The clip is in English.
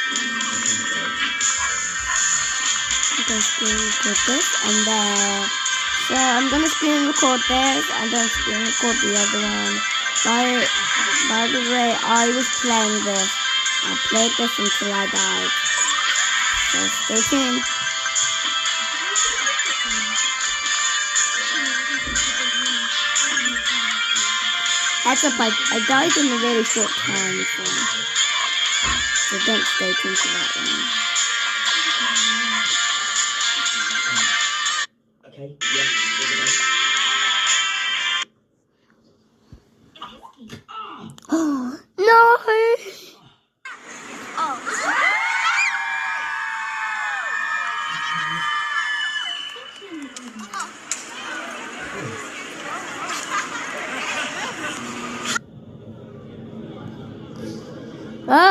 I'm gonna screen record this, and then so I'm gonna screen record this, and then screen record the other one. By the way, I was playing this. I played this until I died. So stay tuned. Heads up, I died in a very short time, so don't stay tuned for that one. Okay, yeah.